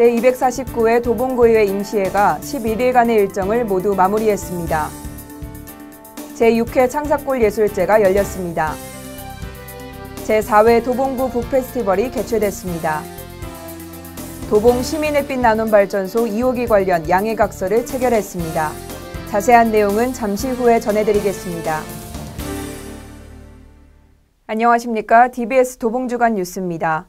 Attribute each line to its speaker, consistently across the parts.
Speaker 1: 제249회 도봉구의회 임시회가 11일간의 일정을 모두 마무리했습니다. 제6회 창사골 예술제가 열렸습니다. 제4회 도봉구 북페스티벌이 개최됐습니다. 도봉 시민햇빛 나눔발전소 2호기 관련 양해각서를 체결했습니다. 자세한 내용은 잠시 후에 전해드리겠습니다. 안녕하십니까? DBS 도봉주간 뉴스입니다.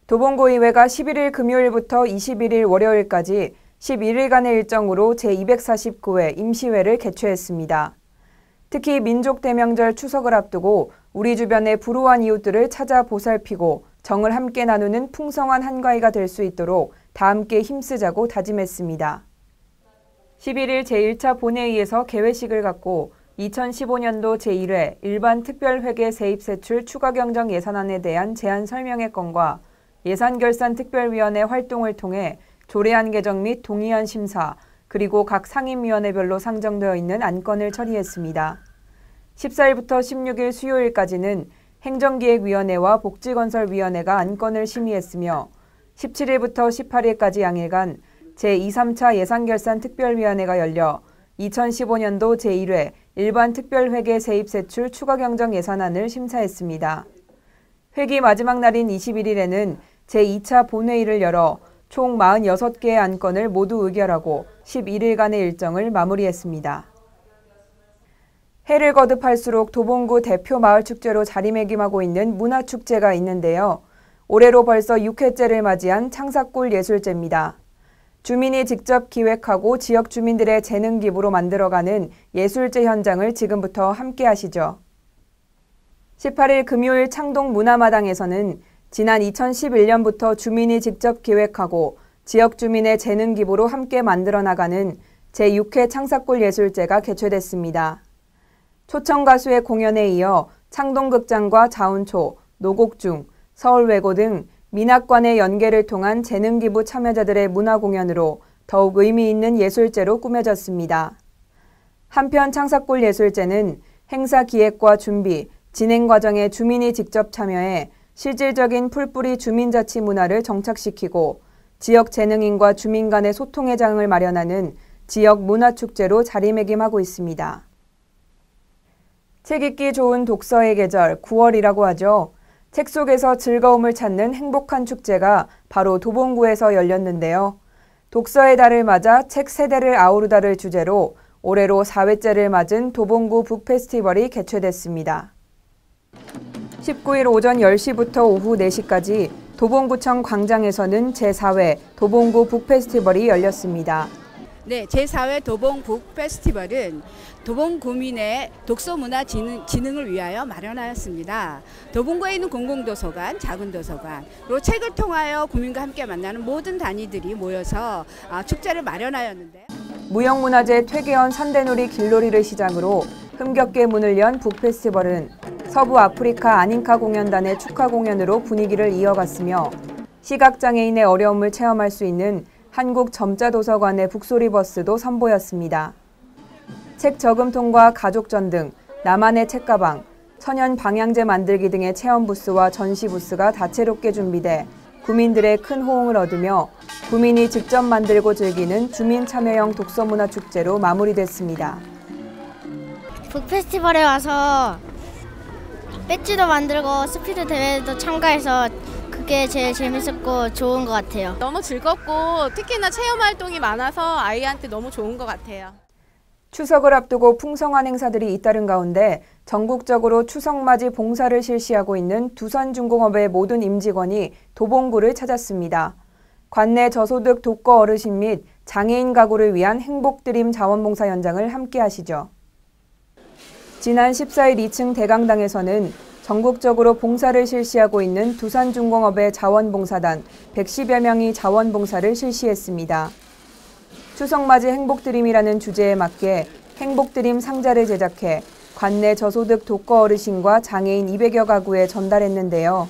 Speaker 1: 도봉구의회가 11일 금요일부터 21일 월요일까지 11일간의 일정으로 제249회 임시회를 개최했습니다. 특히 민족대명절 추석을 앞두고 우리 주변의 불우한 이웃들을 찾아 보살피고 정을 함께 나누는 풍성한 한가위가 될 수 있도록 다 함께 힘쓰자고 다짐했습니다. 11일 제1차 본회의에서 개회식을 갖고 2015년도 제1회 일반 특별회계 세입세출 추가경정 예산안에 대한 제안 설명의 건과 예산결산특별위원회 활동을 통해 조례안 개정 및 동의안 심사, 그리고 각 상임위원회별로 상정되어 있는 안건을 처리했습니다. 14일부터 16일 수요일까지는 행정기획위원회와 복지건설위원회가 안건을 심의했으며 17일부터 18일까지 양일간 제2, 3차 예산결산특별위원회가 열려 2015년도 제1회 일반 특별회계 세입세출 추가경정 예산안을 심사했습니다. 회기 마지막 날인 21일에는 제2차 본회의를 열어 총 46개의 안건을 모두 의결하고 11일간의 일정을 마무리했습니다. 해를 거듭할수록 도봉구 대표 마을축제로 자리매김하고 있는 문화축제가 있는데요. 올해로 벌써 6회째를 맞이한 창사골 예술제입니다. 주민이 직접 기획하고 지역 주민들의 재능 기부로 만들어가는 예술제 현장을 지금부터 함께 하시죠. 18일 금요일 창동 문화마당에서는 지난 2011년부터 주민이 직접 기획하고 지역 주민의 재능 기부로 함께 만들어 나가는 제6회 창사골 예술제가 개최됐습니다. 초청 가수의 공연에 이어 창동극장과 자운초, 노곡중, 서울외고 등 민학관의 연계를 통한 재능 기부 참여자들의 문화 공연으로 더욱 의미 있는 예술제로 꾸며졌습니다. 한편 창사골 예술제는 행사 기획과 준비, 진행 과정에 주민이 직접 참여해 실질적인 풀뿌리 주민자치 문화를 정착시키고 지역 재능인과 주민 간의 소통의 장을 마련하는 지역 문화축제로 자리매김하고 있습니다. 책 읽기 좋은 독서의 계절 9월이라고 하죠. 책 속에서 즐거움을 찾는 행복한 축제가 바로 도봉구에서 열렸는데요. 독서의 달을 맞아 책 세대를 아우르다를 주제로 올해로 4회째를 맞은 도봉구 북페스티벌이 개최됐습니다. 19일 오전 10시부터 오후 4시까지 도봉구청 광장에서는 제4회 도봉구 북페스티벌이 열렸습니다.
Speaker 2: 네, 제4회 도봉 북페스티벌은 도봉구민의 독서문화 진흥을 위하여 마련하였습니다. 도봉구에 있는 공공도서관, 작은 도서관, 그리고 책을 통하여 구민과 함께 만나는 모든 단위들이 모여서 축제를 마련하였는데
Speaker 1: 무형문화재 퇴계원 산대놀이 길놀이를 시작으로 흥겹게 문을 연 북페스티벌은 서부 아프리카 아닌카 공연단의 축하 공연으로 분위기를 이어갔으며 시각장애인의 어려움을 체험할 수 있는 한국 점자도서관의 북소리 버스도 선보였습니다. 책 저금통과 가족전 등 나만의 책가방, 천연 방향제 만들기 등의 체험 부스와 전시 부스가 다채롭게 준비돼 구민들의 큰 호응을 얻으며 구민이 직접 만들고 즐기는 주민 참여형 독서문화 축제로 마무리됐습니다.
Speaker 3: 북페스티벌에 와서 배지도 만들고 스피드 대회도 참가해서 그게 제일 재밌었고 좋은 것 같아요.
Speaker 4: 너무 즐겁고 특히나 체험 활동이 많아서 아이한테 너무 좋은 것 같아요.
Speaker 1: 추석을 앞두고 풍성한 행사들이 잇따른 가운데 전국적으로 추석맞이 봉사를 실시하고 있는 두산중공업의 모든 임직원이 도봉구를 찾았습니다. 관내 저소득 독거 어르신 및 장애인 가구를 위한 행복드림 자원봉사 현장을 함께 하시죠. 지난 14일 2층 대강당에서는 전국적으로 봉사를 실시하고 있는 두산중공업의 자원봉사단 110여 명이 자원봉사를 실시했습니다. 추석맞이 행복드림이라는 주제에 맞게 행복드림 상자를 제작해 관내 저소득 독거 어르신과 장애인 200여 가구에 전달했는데요.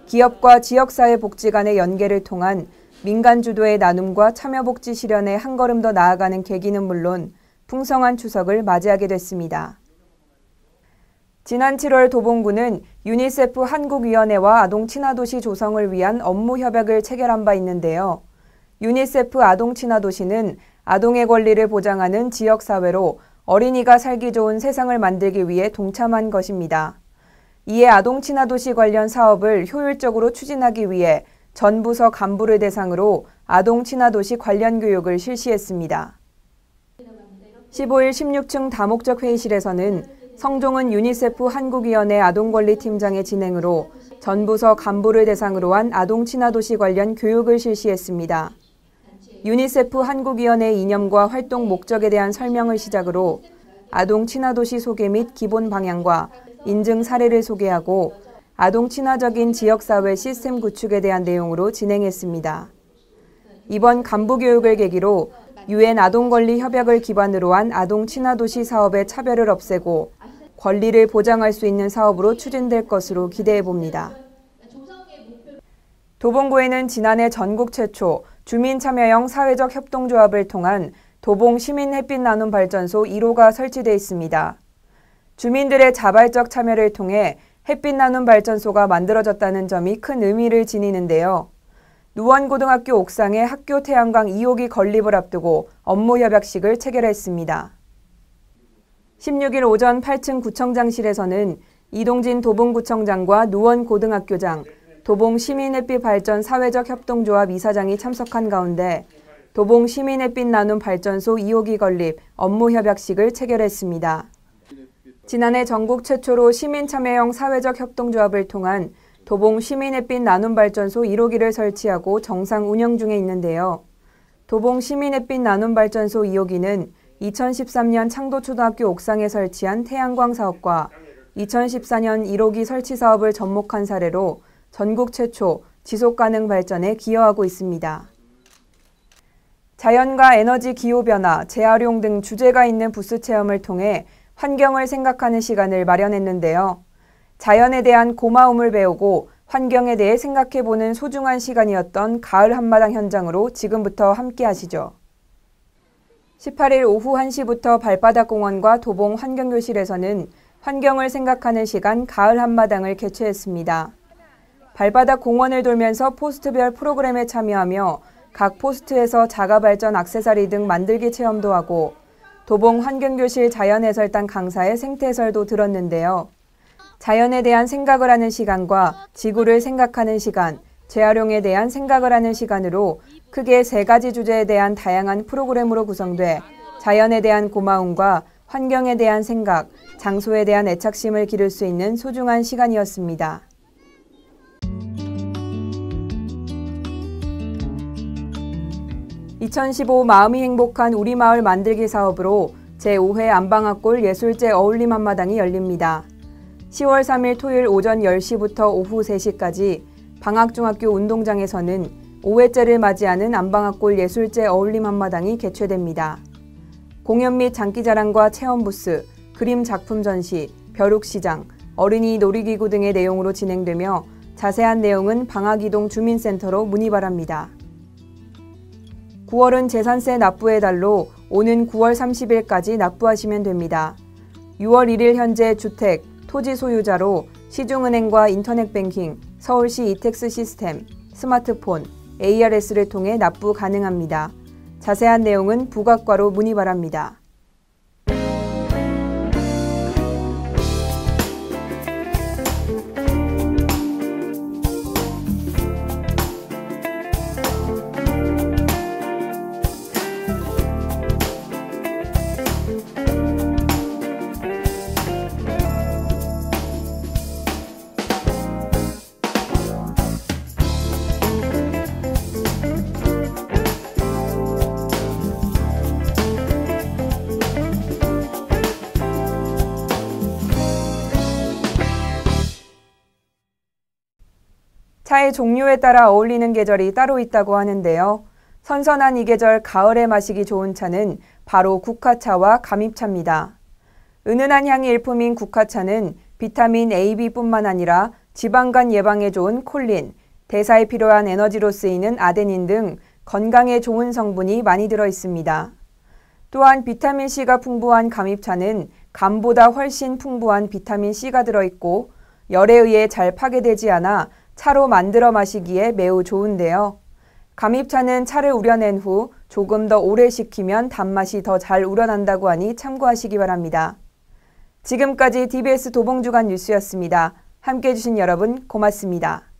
Speaker 1: 기업과 지역사회복지 간의 연계를 통한 민간 주도의 나눔과 참여복지 실현에 한 걸음 더 나아가는 계기는 물론 풍성한 추석을 맞이하게 됐습니다. 지난 7월 도봉구는 유니세프 한국위원회와 아동 친화도시 조성을 위한 업무 협약을 체결한 바 있는데요. 유니세프 아동친화도시는 아동의 권리를 보장하는 지역사회로 어린이가 살기 좋은 세상을 만들기 위해 동참한 것입니다. 이에 아동친화도시 관련 사업을 효율적으로 추진하기 위해 전 부서 간부를 대상으로 아동친화도시 관련 교육을 실시했습니다. 15일 16층 다목적 회의실에서는 성종은 유니세프 한국위원회 아동권리팀장의 진행으로 전 부서 간부를 대상으로 한 아동친화도시 관련 교육을 실시했습니다. 유니세프 한국위원회 이념과 활동 목적에 대한 설명을 시작으로 아동친화도시 소개 및 기본 방향과 인증 사례를 소개하고 아동친화적인 지역사회 시스템 구축에 대한 내용으로 진행했습니다. 이번 간부교육을 계기로 UN 아동권리 협약을 기반으로 한 아동친화도시 사업의 차별을 없애고 권리를 보장할 수 있는 사업으로 추진될 것으로 기대해봅니다. 도봉구에는 지난해 전국 최초 주민참여형 사회적 협동조합을 통한 도봉 시민햇빛나눔발전소 1호가 설치돼 있습니다. 주민들의 자발적 참여를 통해 햇빛나눔발전소가 만들어졌다는 점이 큰 의미를 지니는데요. 누원고등학교 옥상에 학교 태양광 2호기 건립을 앞두고 업무 협약식을 체결했습니다. 16일 오전 8층 구청장실에서는 이동진 도봉구청장과 누원고등학교장, 도봉시민햇빛발전 사회적 협동조합 이사장이 참석한 가운데 도봉시민햇빛나눔발전소 2호기 건립 업무 협약식을 체결했습니다. 지난해 전국 최초로 시민참여형 사회적 협동조합을 통한 도봉시민햇빛나눔발전소 1호기를 설치하고 정상 운영 중에 있는데요. 도봉시민햇빛나눔발전소 2호기는 2013년 창도초등학교 옥상에 설치한 태양광 사업과 2014년 1호기 설치 사업을 접목한 사례로 전국 최초 지속가능 발전에 기여하고 있습니다. 자연과 에너지 기후변화, 재활용 등 주제가 있는 부스 체험을 통해 환경을 생각하는 시간을 마련했는데요. 자연에 대한 고마움을 배우고 환경에 대해 생각해보는 소중한 시간이었던 가을 한마당 현장으로 지금부터 함께 하시죠. 18일 오후 1시부터 발바닥공원과 도봉 환경교실에서는 환경을 생각하는 시간 가을 한마당을 개최했습니다. 발바닥 공원을 돌면서 포스트별 프로그램에 참여하며 각 포스트에서 자가발전 액세서리 등 만들기 체험도 하고 도봉 환경교실 자연해설단 강사의 생태해설도 들었는데요. 자연에 대한 생각을 하는 시간과 지구를 생각하는 시간, 재활용에 대한 생각을 하는 시간으로 크게 3가지 주제에 대한 다양한 프로그램으로 구성돼 자연에 대한 고마움과 환경에 대한 생각, 장소에 대한 애착심을 기를 수 있는 소중한 시간이었습니다. (2015) 마음이 행복한 우리마을 만들기 사업으로 제5회 안방학골 예술제 어울림 한마당이 열립니다. 10월 3일 토요일 오전 10시부터 오후 3시까지 방학중학교 운동장에서는 5회째를 맞이하는 안방학골 예술제 어울림 한마당이 개최됩니다. 공연 및 장기자랑과 체험 부스, 그림 작품 전시, 벼룩시장, 어린이 놀이기구 등의 내용으로 진행되며 자세한 내용은 방학이동 주민센터로 문의 바랍니다. 9월은 재산세 납부의 달로 오는 9월 30일까지 납부하시면 됩니다. 6월 1일 현재 주택, 토지 소유자로 시중은행과 인터넷뱅킹, 서울시 이택스 시스템, 스마트폰, ARS를 통해 납부 가능합니다. 자세한 내용은 부각과로 문의 바랍니다. 차의 종류에 따라 어울리는 계절이 따로 있다고 하는데요. 선선한 이 계절 가을에 마시기 좋은 차는 바로 국화차와 감입차입니다. 은은한 향이 일품인 국화차는 비타민 A, B뿐만 아니라 지방간 예방에 좋은 콜린, 대사에 필요한 에너지로 쓰이는 아데닌 등 건강에 좋은 성분이 많이 들어 있습니다. 또한 비타민C가 풍부한 감입차는 감보다 훨씬 풍부한 비타민C가 들어있고 열에 의해 잘 파괴되지 않아 차로 만들어 마시기에 매우 좋은데요. 감입차는 차를 우려낸 후 조금 더 오래 식히면 단맛이 더 잘 우러난다고 하니 참고하시기 바랍니다. 지금까지 DBS 도봉주간 뉴스였습니다. 함께해 주신 여러분 고맙습니다.